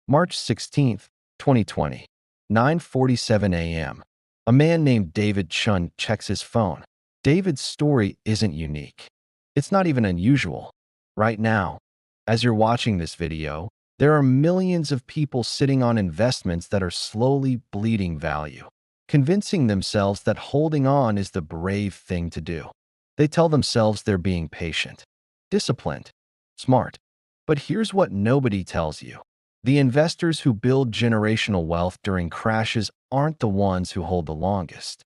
March 16th, 2020, 9:47 a.m. A man named David Chun checks his phone. David's story isn't unique. It's not even unusual. Right now, as you're watching this video, there are millions of people sitting on investments that are slowly bleeding value, convincing themselves that holding on is the brave thing to do. They tell themselves they're being patient, disciplined, smart. But here's what nobody tells you. The investors who build generational wealth during crashes aren't the ones who hold the longest.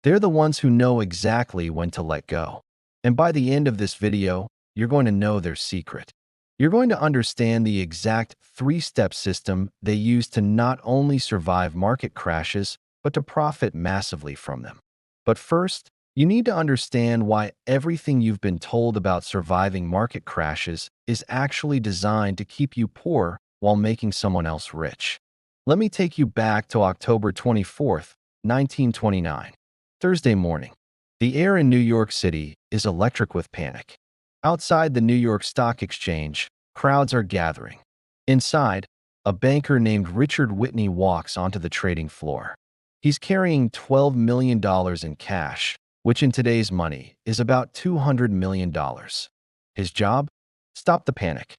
They're the ones who know exactly when to let go. And by the end of this video, you're going to know their secret. You're going to understand the exact three-step system they use to not only survive market crashes, but to profit massively from them. But first, you need to understand why everything you've been told about surviving market crashes is actually designed to keep you poor while making someone else rich. Let me take you back to October 24th, 1929. Thursday morning. The air in New York City is electric with panic. Outside the New York Stock Exchange, crowds are gathering. Inside, a banker named Richard Whitney walks onto the trading floor. He's carrying $12 million in cash, which in today's money is about $200 million. His job? Stop the panic.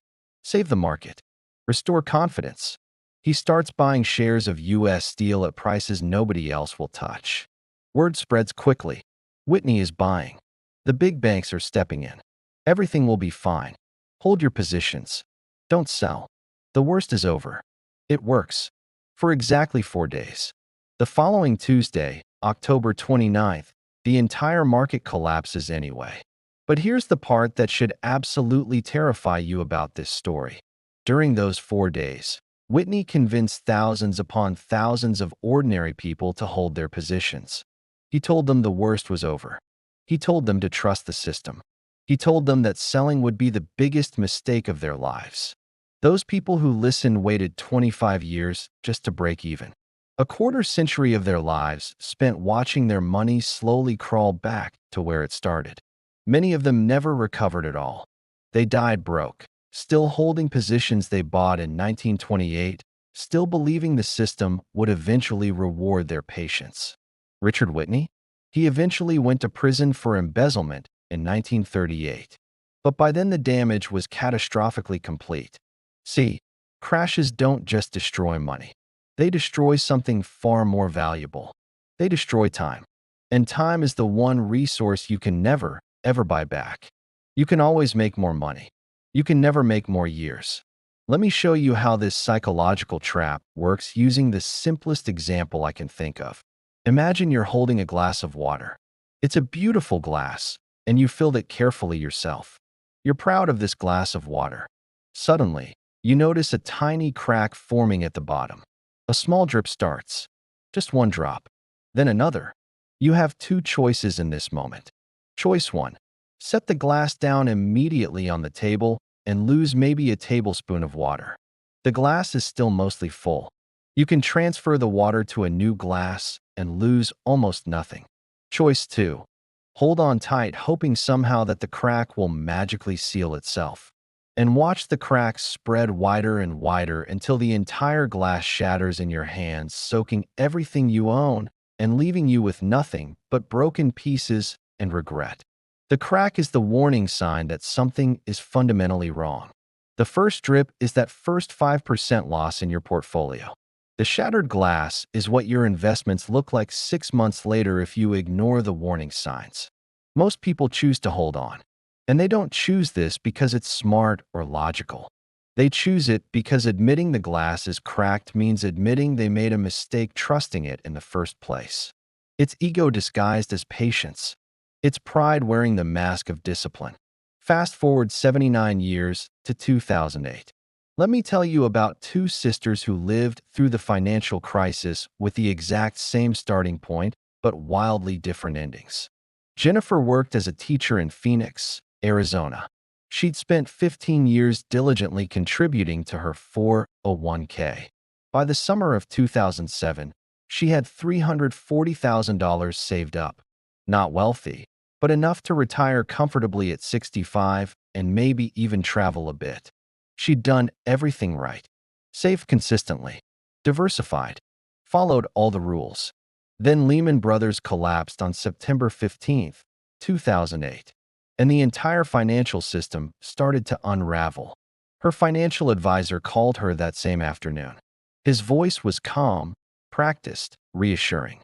Save the market. Restore confidence. He starts buying shares of U.S. Steel at prices nobody else will touch. Word spreads quickly. Whitney is buying. The big banks are stepping in. Everything will be fine. Hold your positions. Don't sell. The worst is over. It works. For exactly 4 days. The following Tuesday, October 29th, the entire market collapses anyway. But here's the part that should absolutely terrify you about this story. During those 4 days, Whitney convinced thousands upon thousands of ordinary people to hold their positions. He told them the worst was over. He told them to trust the system. He told them that selling would be the biggest mistake of their lives. Those people who listened waited 25 years just to break even. A quarter century of their lives spent watching their money slowly crawl back to where it started. Many of them never recovered at all. They died broke, still holding positions they bought in 1928, still believing the system would eventually reward their patience. Richard Whitney? He eventually went to prison for embezzlement in 1938. But by then the damage was catastrophically complete. See, crashes don't just destroy money. They destroy something far more valuable. They destroy time. And time is the one resource you can never, ever buy back. You can always make more money. You can never make more years. Let me show you how this psychological trap works using the simplest example I can think of. Imagine you're holding a glass of water. It's a beautiful glass, and you filled it carefully yourself. You're proud of this glass of water. Suddenly, you notice a tiny crack forming at the bottom. A small drip starts. Just one drop. Then another. You have two choices in this moment. Choice 1. Set the glass down immediately on the table and lose maybe a tablespoon of water. The glass is still mostly full. You can transfer the water to a new glass and lose almost nothing. Choice 2. Hold on tight, hoping somehow that the crack will magically seal itself. And watch the cracks spread wider and wider until the entire glass shatters in your hands, soaking everything you own and leaving you with nothing but broken pieces and regret. The crack is the warning sign that something is fundamentally wrong. The first drip is that first 5% loss in your portfolio. The shattered glass is what your investments look like 6 months later if you ignore the warning signs. Most people choose to hold on. And they don't choose this because it's smart or logical. They choose it because admitting the glass is cracked means admitting they made a mistake trusting it in the first place. It's ego disguised as patience. It's pride wearing the mask of discipline. Fast forward 79 years to 2008. Let me tell you about two sisters who lived through the financial crisis with the exact same starting point, but wildly different endings. Jennifer worked as a teacher in Phoenix, Arizona. She'd spent 15 years diligently contributing to her 401k. By the summer of 2007, she had $340,000 saved up. Not wealthy, but enough to retire comfortably at 65 and maybe even travel a bit. She'd done everything right. Saved consistently. Diversified. Followed all the rules. Then Lehman Brothers collapsed on September 15th, 2008, and the entire financial system started to unravel. Her financial advisor called her that same afternoon. His voice was calm, practiced, reassuring.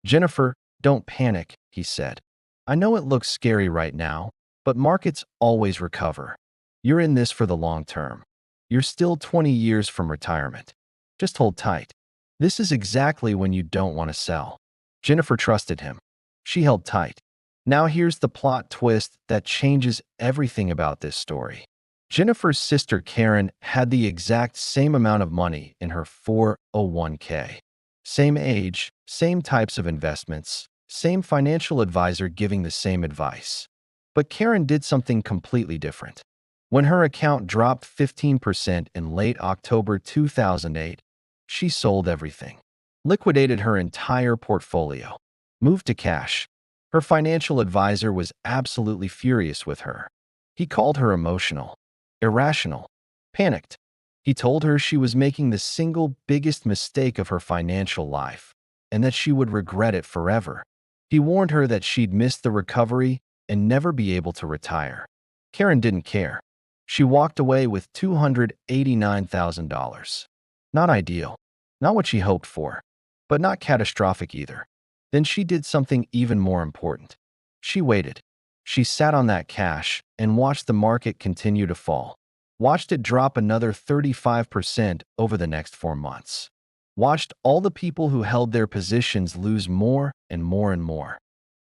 "Jennifer, don't panic," he said. "I know it looks scary right now, but markets always recover. You're in this for the long term. You're still 20 years from retirement. Just hold tight. This is exactly when you don't want to sell." Jennifer trusted him. She held tight. Now here's the plot twist that changes everything about this story. Jennifer's sister Karen had the exact same amount of money in her 401k. Same age, same types of investments, same financial advisor giving the same advice. But Karen did something completely different. When her account dropped 15% in late October 2008, she sold everything. Liquidated her entire portfolio. Moved to cash. Her financial advisor was absolutely furious with her. He called her emotional, irrational, panicked. He told her she was making the single biggest mistake of her financial life and that she would regret it forever. He warned her that she'd miss the recovery and never be able to retire. Karen didn't care. She walked away with $289,000. Not ideal. Not what she hoped for, but not catastrophic either. Then she did something even more important. She waited. She sat on that cash and watched the market continue to fall. Watched it drop another 35% over the next 4 months. Watched all the people who held their positions lose more and more and more.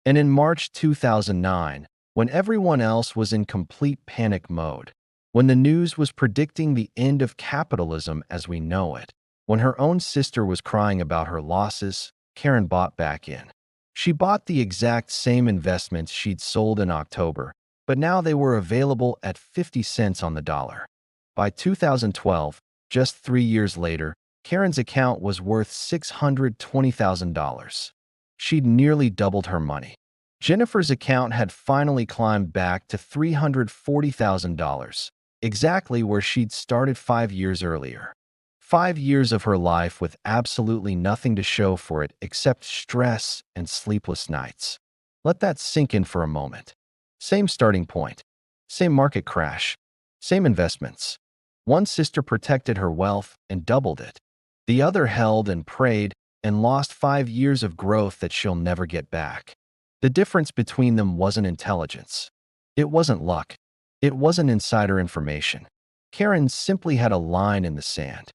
And in March 2009, when everyone else was in complete panic mode, when the news was predicting the end of capitalism as we know it, when her own sister was crying about her losses, Karen bought back in. She bought the exact same investments she'd sold in October, but now they were available at 50 cents on the dollar. By 2012, just 3 years later, Karen's account was worth $620,000. She'd nearly doubled her money. Jennifer's account had finally climbed back to $340,000, exactly where she'd started 5 years earlier. 5 years of her life with absolutely nothing to show for it except stress and sleepless nights. Let that sink in for a moment. Same starting point, same market crash, same investments. One sister protected her wealth and doubled it. The other held and prayed and lost 5 years of growth that she'll never get back. The difference between them wasn't intelligence. It wasn't luck. It wasn't insider information. Karen simply had a line in the sand.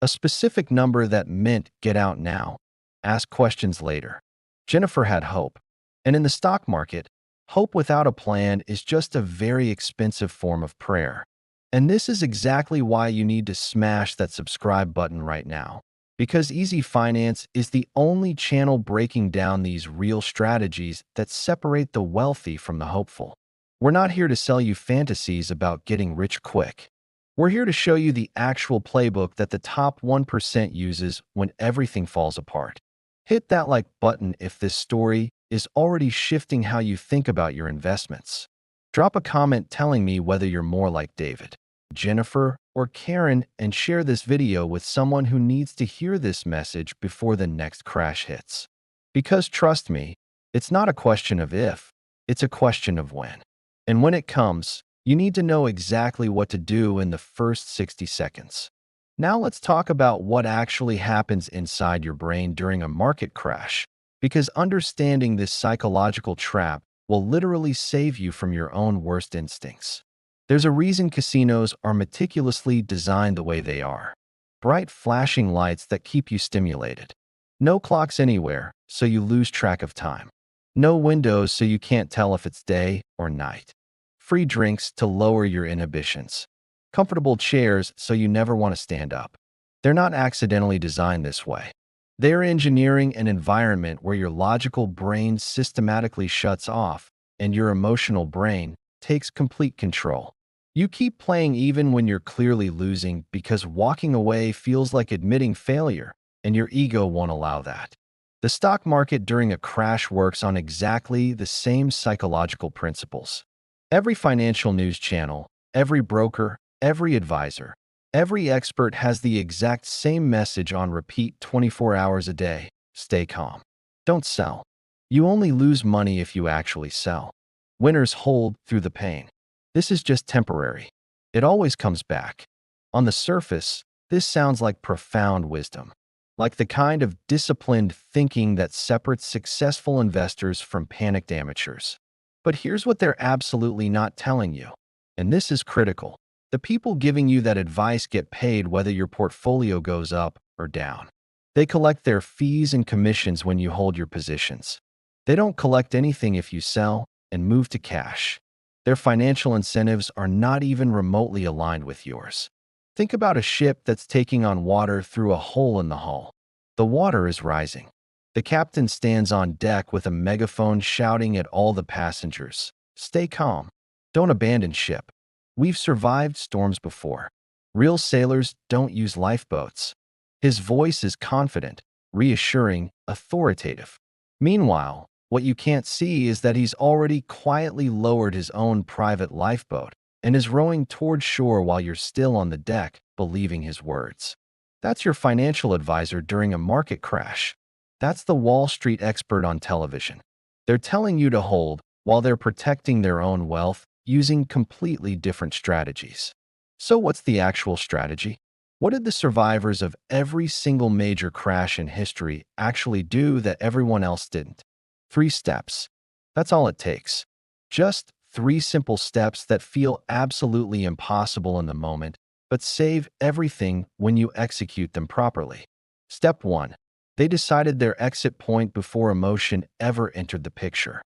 A specific number that meant get out now, ask questions later. Jennifer had hope. And in the stock market, hope without a plan is just a very expensive form of prayer. And this is exactly why you need to smash that subscribe button right now. Because Easy Finance is the only channel breaking down these real strategies that separate the wealthy from the hopeful. We're not here to sell you fantasies about getting rich quick. We're here to show you the actual playbook that the top 1% uses when everything falls apart. Hit that like button if this story is already shifting how you think about your investments. Drop a comment telling me whether you're more like David, Jennifer, or Karen, and share this video with someone who needs to hear this message before the next crash hits. Because trust me, it's not a question of if, it's a question of when. And when it comes, you need to know exactly what to do in the first 60 seconds. Now let's talk about what actually happens inside your brain during a market crash, because understanding this psychological trap will literally save you from your own worst instincts. There's a reason casinos are meticulously designed the way they are. Bright flashing lights that keep you stimulated. No clocks anywhere, so you lose track of time. No windows, so you can't tell if it's day or night. Free drinks to lower your inhibitions. Comfortable chairs so you never want to stand up. They're not accidentally designed this way. They're engineering an environment where your logical brain systematically shuts off and your emotional brain takes complete control. You keep playing even when you're clearly losing because walking away feels like admitting failure, and your ego won't allow that. The stock market during a crash works on exactly the same psychological principles. Every financial news channel, every broker, every advisor, Every expert has the exact same message on repeat 24 hours a day. Stay calm. Don't sell. You only lose money if you actually sell. Winners hold through the pain. This is just temporary. It always comes back. On the surface, this sounds like profound wisdom, like the kind of disciplined thinking that separates successful investors from panicked amateurs. But here's what they're absolutely not telling you, and this is critical. The people giving you that advice get paid whether your portfolio goes up or down. They collect their fees and commissions when you hold your positions. They don't collect anything if you sell and move to cash. Their financial incentives are not even remotely aligned with yours. Think about a ship that's taking on water through a hole in the hull. The water is rising. The captain stands on deck with a megaphone shouting at all the passengers, "Stay calm. Don't abandon ship. We've survived storms before." Real sailors don't use lifeboats. His voice is confident, reassuring, authoritative. Meanwhile, what you can't see is that he's already quietly lowered his own private lifeboat and is rowing toward shore while you're still on the deck, believing his words. That's your financial advisor during a market crash. That's the Wall Street expert on television. They're telling you to hold while they're protecting their own wealth using completely different strategies. So what's the actual strategy? What did the survivors of every single major crash in history actually do that everyone else didn't? 3 steps. That's all it takes. Just 3 simple steps that feel absolutely impossible in the moment, but save everything when you execute them properly. Step 1. They decided their exit point before emotion ever entered the picture.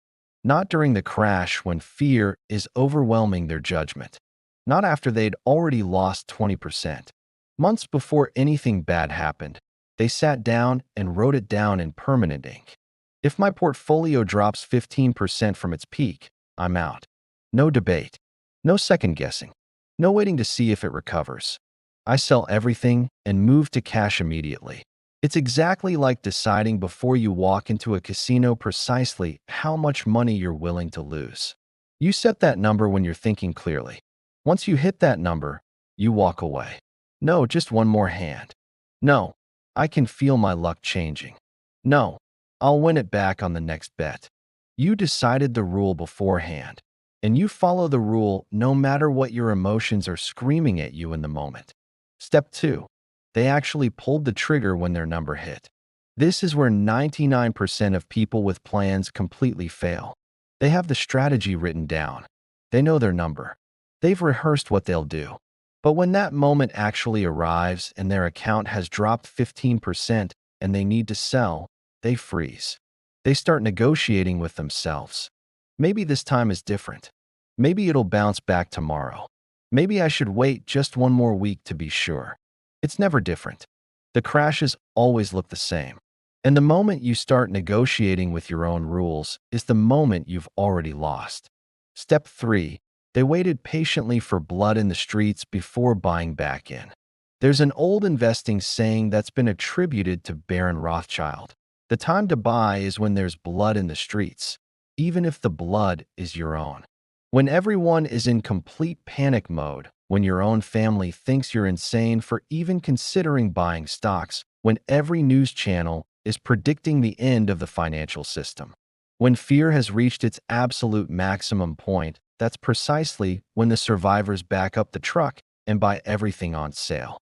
Not during the crash when fear is overwhelming their judgment. Not after they'd already lost 20%. Months before anything bad happened, they sat down and wrote it down in permanent ink. If my portfolio drops 15% from its peak, I'm out. No debate. No second guessing. No waiting to see if it recovers. I sell everything and move to cash immediately. It's exactly like deciding before you walk into a casino precisely how much money you're willing to lose. You set that number when you're thinking clearly. Once you hit that number, you walk away. No, just one more hand. No, I can feel my luck changing. No, I'll win it back on the next bet. You decided the rule beforehand, and you follow the rule no matter what your emotions are screaming at you in the moment. Step 2. They actually pulled the trigger when their number hit. This is where 99% of people with plans completely fail. They have the strategy written down. They know their number. They've rehearsed what they'll do. But when that moment actually arrives and their account has dropped 15% and they need to sell, they freeze. They start negotiating with themselves. Maybe this time is different. Maybe it'll bounce back tomorrow. Maybe I should wait just one more week to be sure. It's never different. The crashes always look the same. And the moment you start negotiating with your own rules is the moment you've already lost. Step 3. They waited patiently for blood in the streets before buying back in. There's an old investing saying that's been attributed to Baron Rothschild. The time to buy is when there's blood in the streets, even if the blood is your own. When everyone is in complete panic mode, when your own family thinks you're insane for even considering buying stocks, when every news channel is predicting the end of the financial system. When fear has reached its absolute maximum point, that's precisely when the survivors back up the truck and buy everything on sale.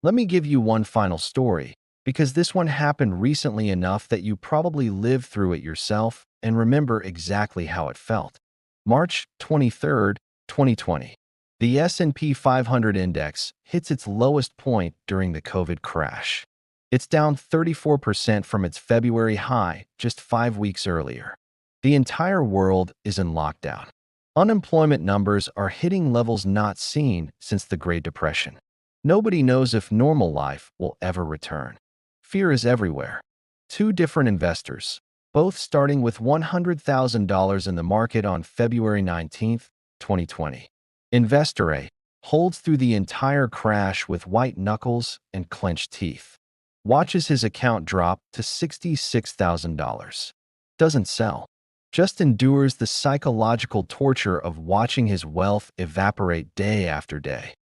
Let me give you one final story, because this one happened recently enough that you probably lived through it yourself and remember exactly how it felt. March 23, 2020. The S&P 500 index hits its lowest point during the COVID crash. It's down 34% from its February high just 5 weeks earlier. The entire world is in lockdown. Unemployment numbers are hitting levels not seen since the Great Depression. Nobody knows if normal life will ever return. Fear is everywhere. 2 different investors, both starting with $100,000 in the market on February 19, 2020. Investor A holds through the entire crash with white knuckles and clenched teeth. Watches his account drop to $66,000. Doesn't sell. Just endures the psychological torture of watching his wealth evaporate day after day.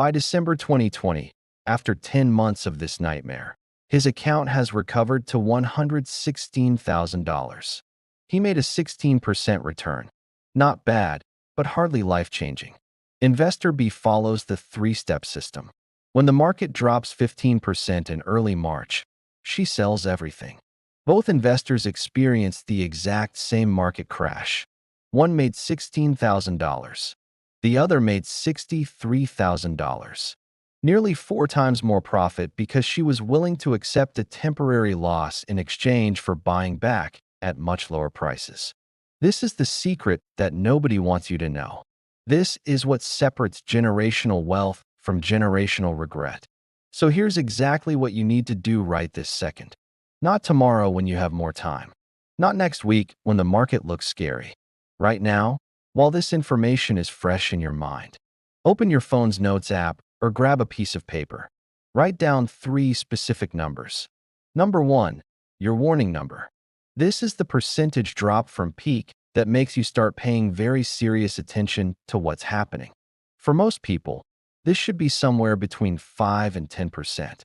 By December 2020, after 10 months of this nightmare, his account has recovered to $116,000. He made a 16% return. Not bad, but hardly life-changing. Investor B follows the three-step system. When the market drops 15% in early March, she sells everything. Both investors experienced the exact same market crash. One made $16,000. The other made $63,000. Nearly 4 times more profit because she was willing to accept a temporary loss in exchange for buying back at much lower prices. This is the secret that nobody wants you to know. This is what separates generational wealth from generational regret. So here's exactly what you need to do right this second. Not tomorrow when you have more time. Not next week when the market looks scary. Right now, while this information is fresh in your mind. Open your phone's notes app or grab a piece of paper. Write down 3 specific numbers. Number 1, your warning number. This is the percentage drop from peak that makes you start paying very serious attention to what's happening. For most people, this should be somewhere between 5 and 10%.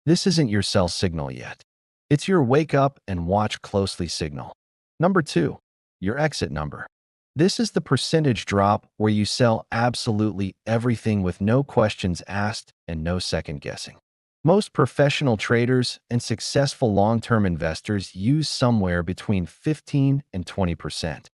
This isn't your sell signal yet. It's your wake up and watch closely signal. Number 2, your exit number. This is the percentage drop where you sell absolutely everything with no questions asked and no second guessing. Most professional traders and successful long-term investors use somewhere between 15 and 20%.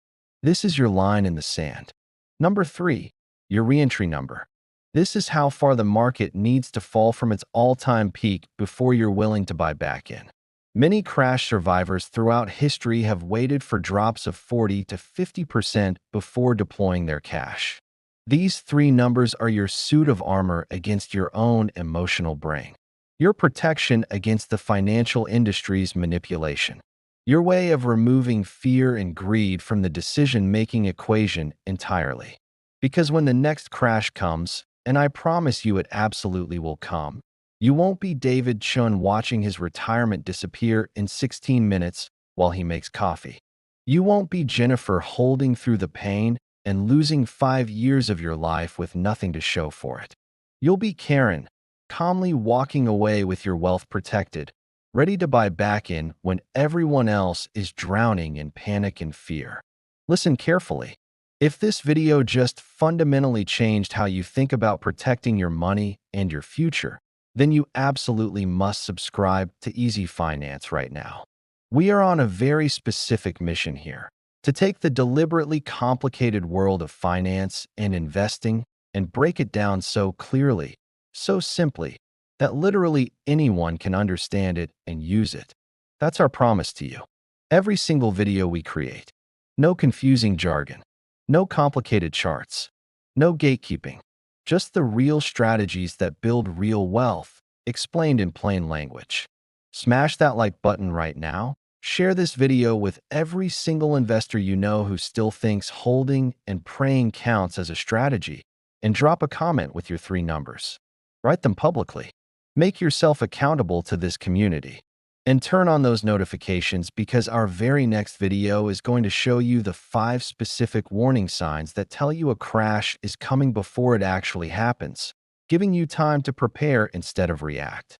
This is your line in the sand. Number 3, your reentry number. This is how far the market needs to fall from its all-time peak before you're willing to buy back in. Many crash survivors throughout history have waited for drops of 40 to 50% before deploying their cash. These 3 numbers are your suit of armor against your own emotional brain. Your protection against the financial industry's manipulation. Your way of removing fear and greed from the decision-making equation entirely. Because when the next crash comes, and I promise you it absolutely will come, you won't be David Chun watching his retirement disappear in 16 minutes while he makes coffee. You won't be Jennifer holding through the pain and losing 5 years of your life with nothing to show for it. You'll be Karen, calmly walking away with your wealth protected, ready to buy back in when everyone else is drowning in panic and fear. Listen carefully. If this video just fundamentally changed how you think about protecting your money and your future, then you absolutely must subscribe to Easy Finance right now. We are on a very specific mission here, to take the deliberately complicated world of finance and investing and break it down so clearly, so simply, that literally anyone can understand it and use it. That's our promise to you. Every single video we create. No confusing jargon. No complicated charts. No gatekeeping. Just the real strategies that build real wealth, explained in plain language. Smash that like button right now. Share this video with every single investor you know who still thinks holding and praying counts as a strategy, and drop a comment with your 3 numbers. Write them publicly. Make yourself accountable to this community. And turn on those notifications because our very next video is going to show you the 5 specific warning signs that tell you a crash is coming before it actually happens, giving you time to prepare instead of react.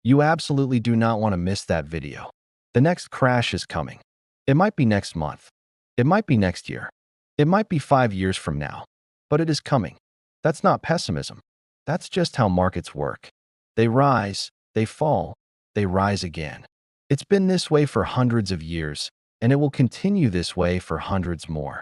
You absolutely do not want to miss that video. The next crash is coming. It might be next month. It might be next year. It might be 5 years from now. But it is coming. That's not pessimism. That's just how markets work. They rise, they fall, they rise again. It's been this way for hundreds of years, and it will continue this way for hundreds more.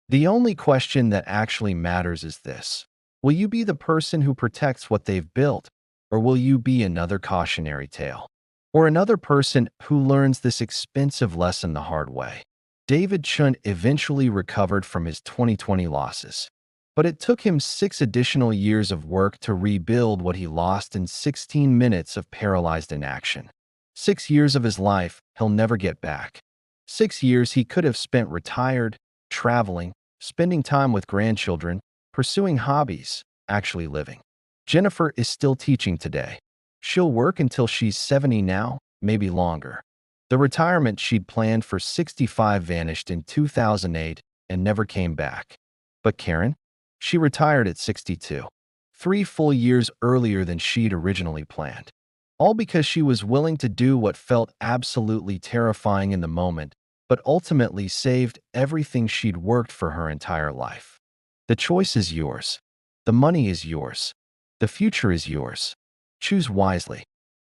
The only question that actually matters is this. Will you be the person who protects what they've built, or will you be another cautionary tale? Or another person who learns this expensive lesson the hard way? David Chun eventually recovered from his 2020 losses, but it took him 6 additional years of work to rebuild what he lost in 16 minutes of paralyzed inaction. 6 years of his life he'll never get back. 6 years he could have spent retired, traveling, spending time with grandchildren, pursuing hobbies, actually living. Jennifer is still teaching today. She'll work until she's 70 now, maybe longer. The retirement she'd planned for 65 vanished in 2008 and never came back. But Karen? She retired at 62. 3 full years earlier than she'd originally planned. All because she was willing to do what felt absolutely terrifying in the moment, but ultimately saved everything she'd worked for her entire life. The choice is yours. The money is yours. The future is yours. Choose wisely.